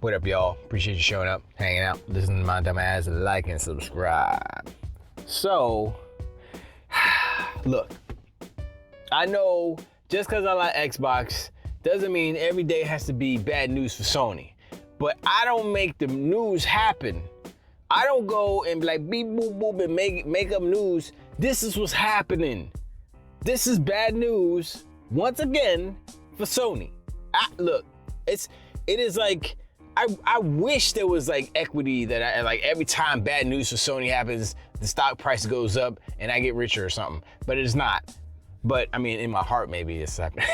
What up, y'all? Appreciate you showing up, hanging out, listening to my dumb ass, like and subscribe. So, look, I know just because I like Xbox doesn't mean every day has to be bad news for Sony. But I don't make the news happen. I don't go and be like beep boop boop and make up news. This is what's happening. This is bad news once again for Sony. Look, it is like I wish there was like equity that like every time bad news for Sony happens, the stock price goes up and I get richer or something. But it's not. But I mean, in my heart, maybe it's happening.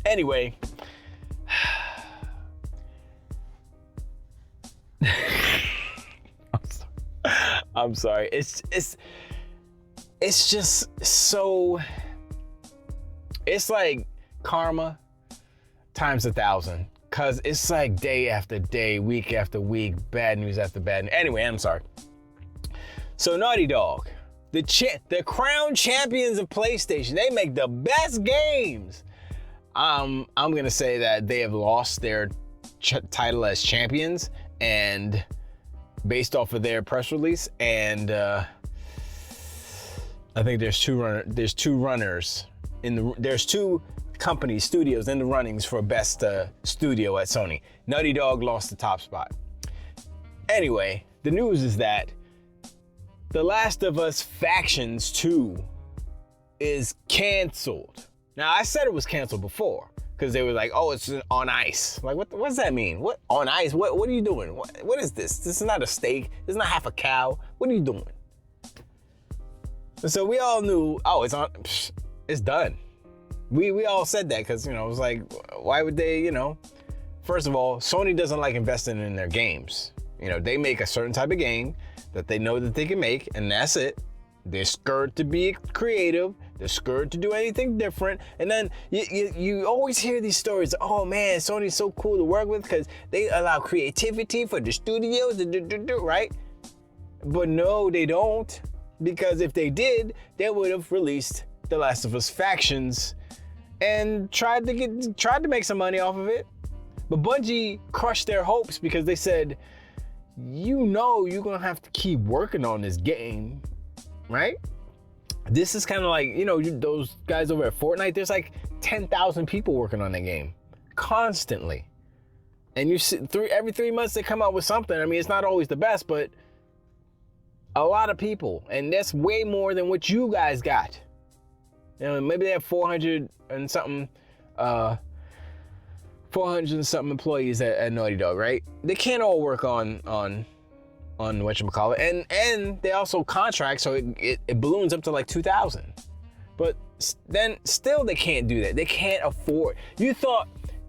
Anyway. I'm sorry. It's just so. It's like karma times 1,000. Cause it's like day after day, week after week, bad news after bad news. Anyway, I'm sorry. So Naughty Dog, the crown champions of PlayStation, they make the best games. I'm gonna say that they have lost their title as champions, and based off of their press release, and I think there's two runners there's two companies, studios in the runnings for best studio at Sony. Naughty Dog lost the top spot. Anyway, the news is that The Last of Us Factions 2 is canceled. Now, I said it was canceled before because they were like, oh, it's on ice. Like, what does that mean? What, on ice? What are you doing? What is this? This is not a steak. This is not half a cow. What are you doing? And so we all knew, oh, it's done. We all said that because, it was like, why would they, First of all, Sony doesn't like investing in their games. They make a certain type of game that they know that they can make, and that's it. They're scared to be creative. They're scared to do anything different. And then you always hear these stories. Oh man, Sony's so cool to work with because they allow creativity for the studios, right? But no, they don't. Because if they did, they would have released The Last of Us Factions and tried to make some money off of it. But Bungie crushed their hopes because they said, you're gonna have to keep working on this game, right? This is kind of like, those guys over at Fortnite, there's like 10,000 people working on that game constantly. And you see every 3 months they come out with something. I mean, it's not always the best, but a lot of people, and that's way more than what you guys got. Maybe they have 400 and something employees at Naughty Dog, right? They can't all work on whatchamacallit, and they also contract, so it balloons up to like 2,000. But then still they can't do that. They can't afford.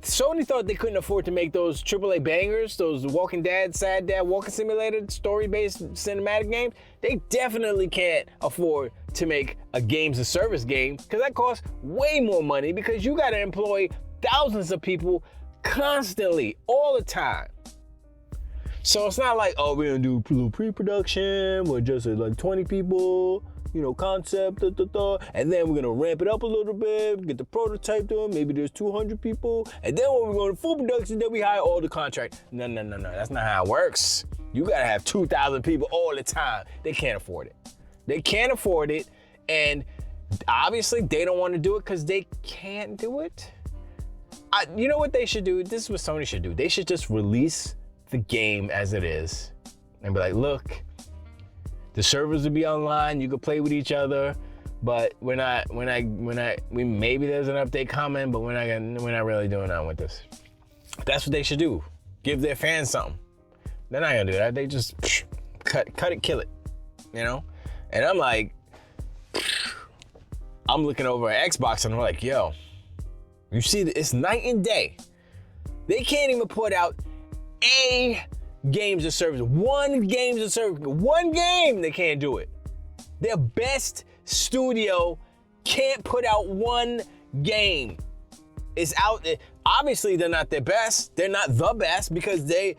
Sony thought they couldn't afford to make those AAA bangers, those Walking Dad, Sad Dad, Walking Simulator, story-based cinematic games. They definitely can't afford to make a games of service game because that costs way more money because you got to employ thousands of people constantly, all the time. So it's not like, oh, we're gonna do a little pre-production, we're just like 20 people, concept, and then we're gonna ramp it up a little bit, get the prototype done, maybe there's 200 people, and then when we go to full production, then we hire all the contract. No, that's not how it works. You gotta have 2,000 people all the time. They can't afford it. They can't afford it, and obviously they don't want to do it because they can't do it. You know what they should do? This is what Sony should do. They should just release the game as it is and be like, look, the servers will be online, you can play with each other, but maybe there's an update coming, but we're not really doing that with this. That's what they should do. Give their fans something. They're not gonna do that. They just cut it, kill it, And I'm like, I'm looking over at Xbox and I'm like, yo, you see, it's night and day. They can't even put out a games of service. One games of service. One game, they can't do it. Their best studio can't put out one game. It's out. Obviously, they're not their best. They're not the best because they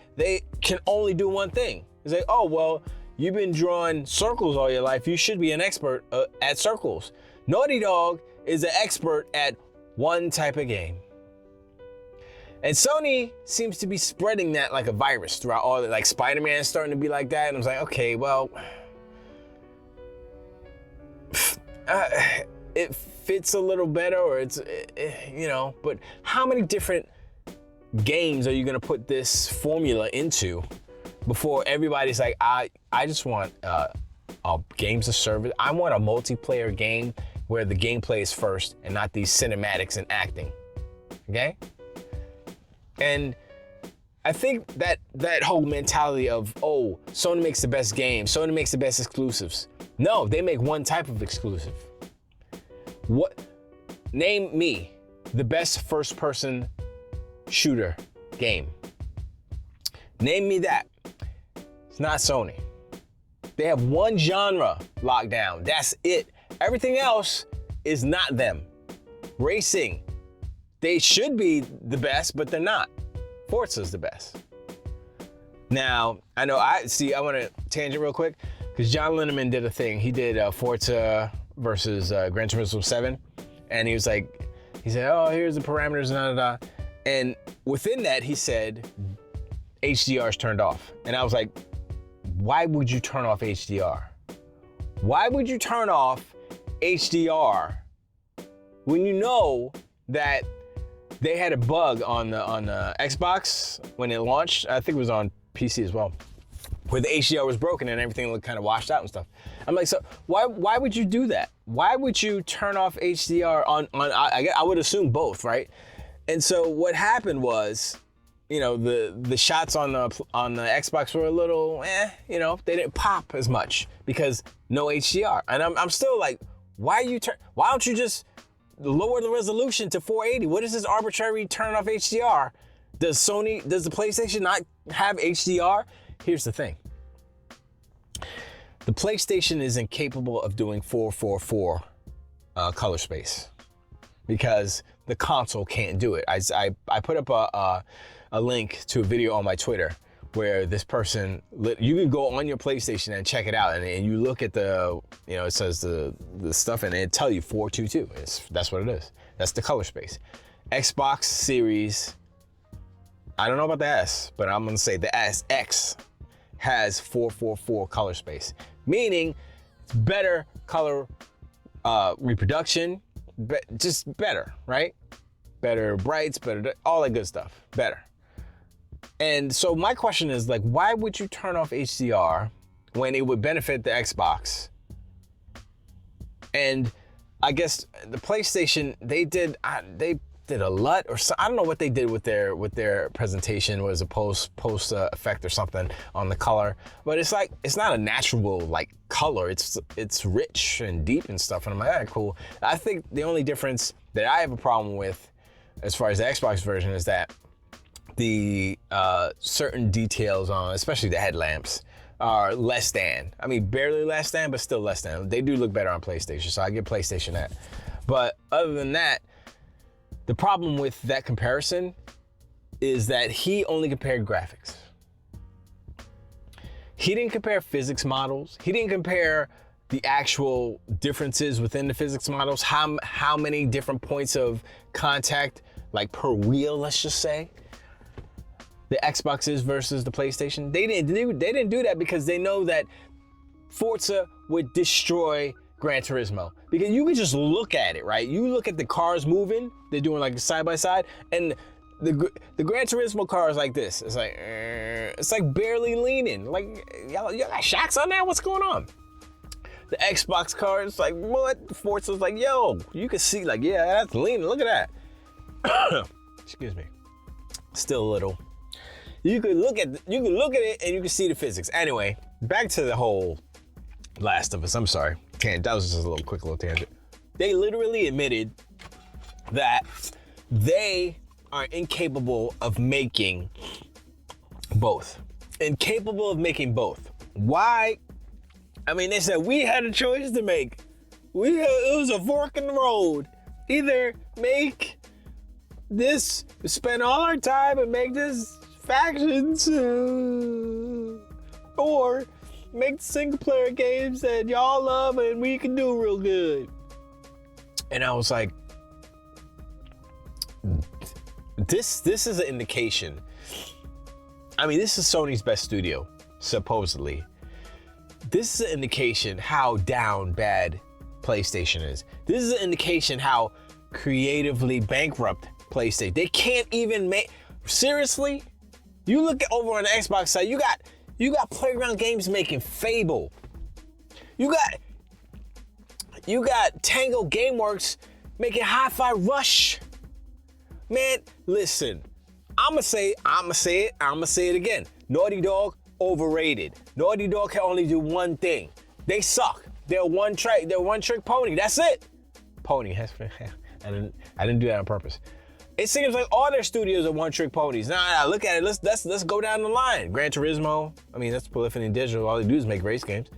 can only do one thing. It's like, oh, well, you've been drawing circles all your life. You should be an expert at circles. Naughty Dog is an expert at one type of game. And Sony seems to be spreading that like a virus throughout all the, like Spider-Man is starting to be like that. And I was like, okay, well, it fits a little better, or it's, you know, but how many different games are you gonna put this formula into before everybody's like, I just want games of service. I want a multiplayer game where the gameplay is first and not these cinematics and acting, okay? And I think that whole mentality of, oh, Sony makes the best games, Sony makes the best exclusives. No, they make one type of exclusive. Name me the best first-person shooter game. Name me that. It's not Sony. They have one genre locked down. That's it. Everything else is not them. Racing. They should be the best, but they're not. Forza's the best. Now, I know I want to tangent real quick because John Linneman did a thing. He did Forza versus Gran Turismo 7. And he said, oh, here's the parameters, and within that, he said, HDR is turned off. And I was like, why would you turn off HDR? Why would you turn off HDR when you know that they had a bug on the Xbox when it launched? I think it was on PC as well, where the HDR was broken and everything looked kind of washed out and stuff. I'm like, so why would you do that? Why would you turn off HDR on I would assume both, right? And so what happened was, you know, the shots on the Xbox were a little, you know, they didn't pop as much because no HDR. And I'm still like, why don't you just lower the resolution to 480? What is this arbitrary turn off HDR? Does the PlayStation not have HDR? Here's the thing. The PlayStation is incapable of doing 444 color space because the console can't do it. I put up a link to a video on my Twitter where this person, you can go on your PlayStation and check it out, and you look at the, you know, it says the stuff and it tell you 422. That's what it is. That's the color space. Xbox Series, I don't know about the S, but I'm gonna say the X has 444 color space, meaning it's better color reproduction, just better, right? Better brights, better, all that good stuff, better. And so my question is, like, why would you turn off HDR when it would benefit the Xbox? And I guess the PlayStation, they did a LUT or so, I don't know what they did with their presentation. Was a post effect or something on the color, but it's like, it's not a natural like color. It's rich and deep and stuff. And I'm like, all right, cool. I think the only difference that I have a problem with as far as the Xbox version is that the certain details on, especially the headlamps, are less than. I mean, barely less than, but still less than. They do look better on PlayStation, so I give PlayStation that. But other than that, the problem with that comparison is that he only compared graphics. He didn't compare physics models. He didn't compare the actual differences within the physics models, how many different points of contact, like per wheel, let's just say, the Xbox is versus the PlayStation. They didn't do that because they know that Forza would destroy Gran Turismo, because you can just look at it, right? You look at the cars moving, they're doing like side by side, and the Gran Turismo car is like this. It's like barely leaning. Like, y'all got shocks on that? What's going on? The Xbox car is like, what? Forza's like, yo, you can see, like, yeah, that's leaning. Look at that. Excuse me. Still a little. You could look at it and you can see the physics. Anyway, back to the whole Last of Us. I'm sorry. That was just a quick little tangent. They literally admitted that they are incapable of making both. Incapable of making both. Why? I mean, they said we had a choice to make. It was a fork in the road. Either make this, spend all our time and make this factions, or make single player games that y'all love and we can do real good. And I was like, this is an indication. I mean, this is Sony's best studio, supposedly. This is an indication how down bad PlayStation is. This is an indication how creatively bankrupt PlayStation. They can't even make, seriously? You look at over on the Xbox side, you got Playground Games making Fable. You got Tango Gameworks making Hi-Fi Rush. Man, listen, I'ma say it again. Naughty Dog, overrated. Naughty Dog can only do one thing. They suck. They're one trick pony. That's it. Pony. I didn't do that on purpose. It seems like all their studios are one-trick ponies. Nah, look at it. Let's go down the line. Gran Turismo. I mean, that's Polyphony Digital. All they do is make race games.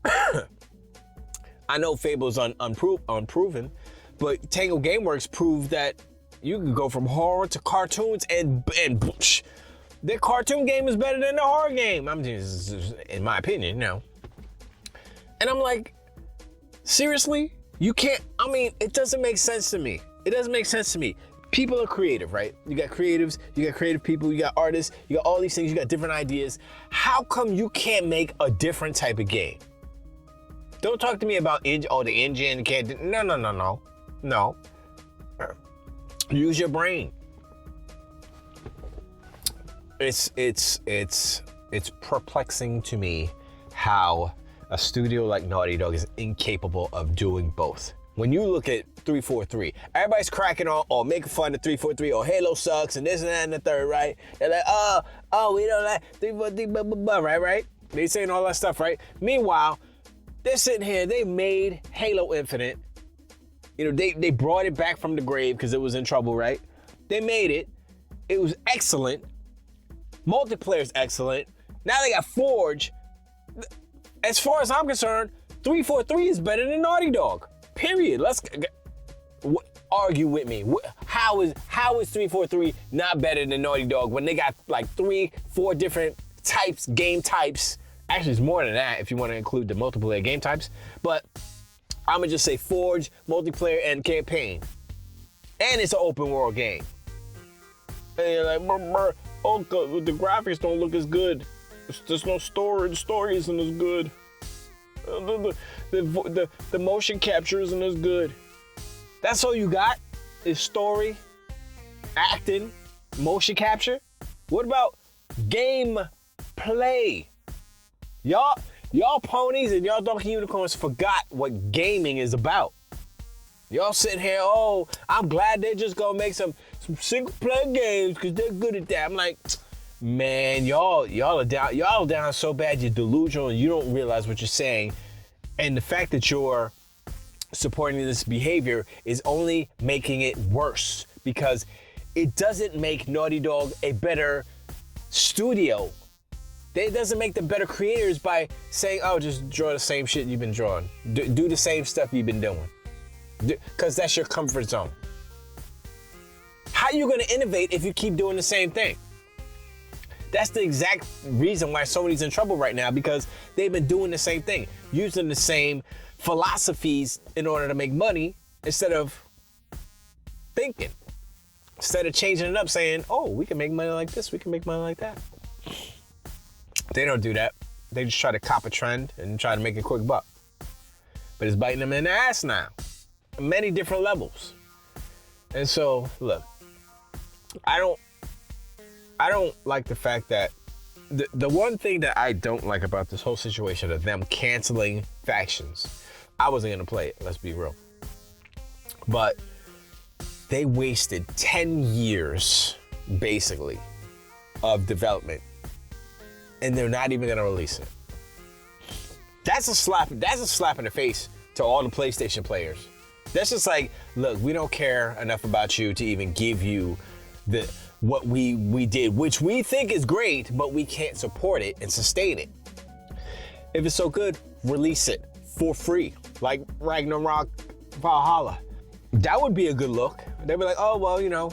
I know Fable's unproven, but Tango Gameworks proved that you can go from horror to cartoons and their cartoon game is better than the horror game. I'm just, in my opinion, you know. And I'm like, seriously? You can't, I mean, it doesn't make sense to me. It doesn't make sense to me. People are creative, right? You got creatives, you got creative people, you got artists, you got all these things, you got different ideas. How come you can't make a different type of game? Don't talk to me about the engine can't do, no. Use your brain. It's perplexing to me how a studio like Naughty Dog is incapable of doing both. When you look at 343, everybody's cracking on making fun of 343 or Halo sucks and this and that and the third, right? They're like, oh, we don't like 343, blah, blah, blah, right? They saying all that stuff, right? Meanwhile, they're sitting here, they made Halo Infinite. You know, they brought it back from the grave because it was in trouble, right? They made it. It was excellent. Multiplayer's excellent. Now they got Forge. As far as I'm concerned, 343 is better than Naughty Dog. Period. Let's argue with me. How is 343 not better than Naughty Dog when they got like 3-4 different game types? Actually, it's more than that if you want to include the multiplayer game types. But I'm gonna just say Forge, multiplayer, and campaign. And it's an open world game. And you're like, the graphics don't look as good. There's no story. The story isn't as good. The motion capture isn't as good. That's all you got is story, acting, motion capture. What about gameplay? Y'all ponies and y'all donkey unicorns forgot what gaming is about. Y'all sitting here, oh, I'm glad they're just gonna make some single player games because they're good at that. I'm like, man, y'all are down so bad you're delusional and you don't realize what you're saying. And the fact that you're supporting this behavior is only making it worse because it doesn't make Naughty Dog a better studio. It doesn't make them better creators by saying, oh, just draw the same shit you've been drawing. Do the same stuff you've been doing. Because that's your comfort zone. How are you going to innovate if you keep doing the same thing? That's the exact reason why Sony's in trouble right now, because they've been doing the same thing, using the same philosophies in order to make money instead of thinking. Instead of changing it up, saying, oh, we can make money like this, we can make money like that. They don't do that. They just try to cop a trend and try to make a quick buck. But it's biting them in the ass now. Many different levels. And so, look, I don't like the fact that the one thing that I don't like about this whole situation of them canceling factions, I wasn't gonna play it, let's be real. But they wasted 10 years, basically, of development, and they're not even gonna release it. That's a slap in the face to all the PlayStation players. That's just like, look, we don't care enough about you to even give you what we did, which we think is great, but we can't support it and sustain it. If it's so good, release it for free, like Ragnarok Valhalla. That would be a good look. They'd be like, oh, well, you know,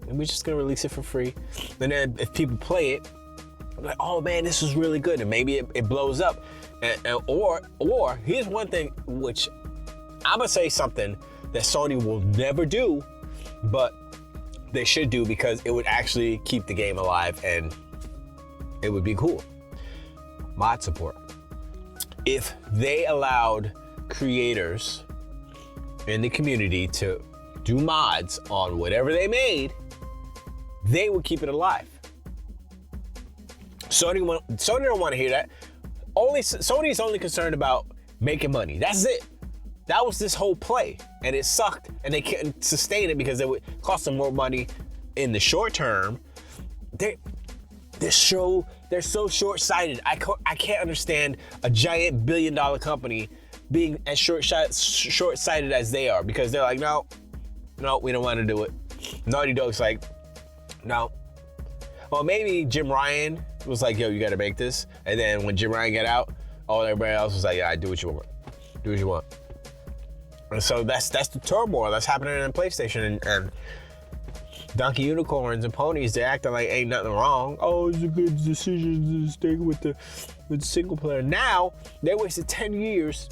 we're just gonna release it for free. And then if people play it, I'm like, oh man, this is really good. And maybe it blows up. Or here's one thing, which I'm gonna say something that Sony will never do, but they should do, because it would actually keep the game alive and it would be cool. Mod support. If they allowed creators in the community to do mods on whatever they made, they would keep it alive. Sony don't want to hear that. Sony's only concerned about making money. That's it. That was this whole play, and it sucked, and they couldn't sustain it because it would cost them more money in the short term. They're so short-sighted. I can't understand a giant billion-dollar company being as short-sighted as they are, because they're like, no, we don't want to do it. Naughty Dog's like, no. Well, maybe Jim Ryan was like, yo, you got to make this. And then when Jim Ryan got out, everybody else was like, yeah, do what you want. Do what you want. And so that's the turmoil that's happening in PlayStation. And Donkey Unicorns and Ponies, they're acting like ain't nothing wrong. Oh, it's a good decision to stay with the single player. Now, they wasted 10 years.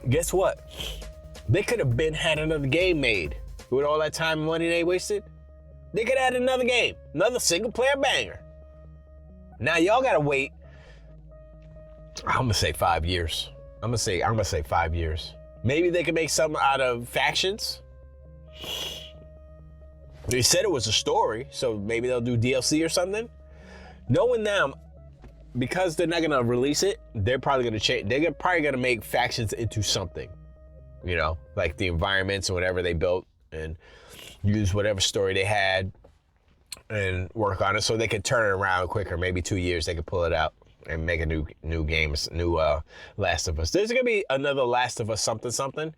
Guess what? They could have had another game made. With all that time and money they wasted, they could have had another game, another single player banger. Now y'all gotta wait. I'm gonna say 5 years. I'm gonna say 5 years. Maybe they could make something out of factions. They said it was a story, so maybe they'll do DLC or something. Knowing them, because they're not gonna release it, they're probably gonna change. They're probably gonna make factions into something, like the environments and whatever they built, and use whatever story they had and work on it so they could turn it around quicker. Maybe 2 years they could pull it out and make a new game, new Last of Us. There's gonna be another Last of Us something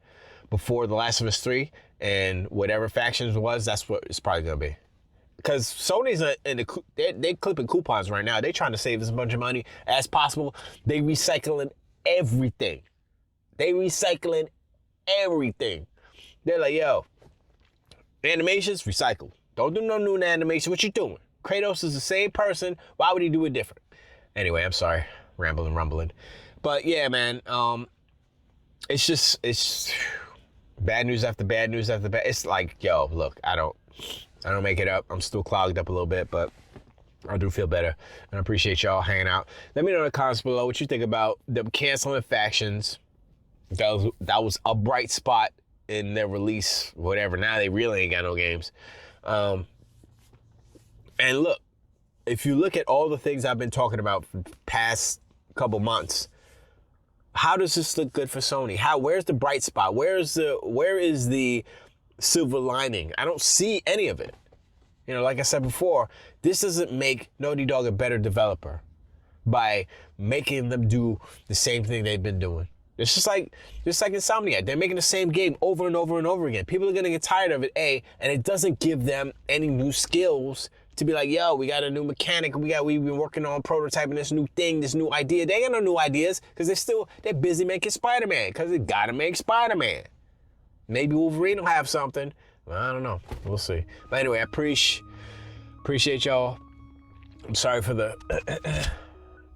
before the Last of Us 3, and whatever factions was, that's what it's probably gonna be. Because Sony's they clipping coupons right now. They're trying to save as much money as possible. They recycling everything. They're like, yo, animations, recycled. Don't do no new animation. What you doing? Kratos is the same person. Why would he do it different? Anyway, I'm sorry. Rumbling. But yeah, man, it's bad news after bad news after bad. It's like, yo, look, I don't make it up. I'm still clogged up a little bit, but I do feel better. And I appreciate y'all hanging out. Let me know in the comments below what you think about them canceling factions. That was a bright spot in their release, whatever. Now they really ain't got no games. And look, if you look at all the things I've been talking about for the past couple months, how does this look good for Sony? Where's the bright spot? Where is the silver lining? I don't see any of it. Like I said before, this doesn't make Naughty Dog a better developer by making them do the same thing they've been doing. It's just like Insomniac. They're making the same game over and over and over again. People are gonna get tired of it, and it doesn't give them any new skills to be like, yo, we got a new mechanic. We've been working on prototyping this new thing, this new idea. They ain't got no new ideas because they're busy making Spider-Man, because they gotta make Spider-Man. Maybe Wolverine will have something. I don't know. We'll see. But anyway, I appreciate y'all. I'm sorry for the,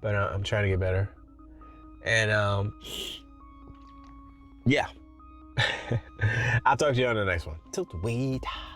but I'm trying to get better. And yeah. I'll talk to you on the next one. Tilt the way down.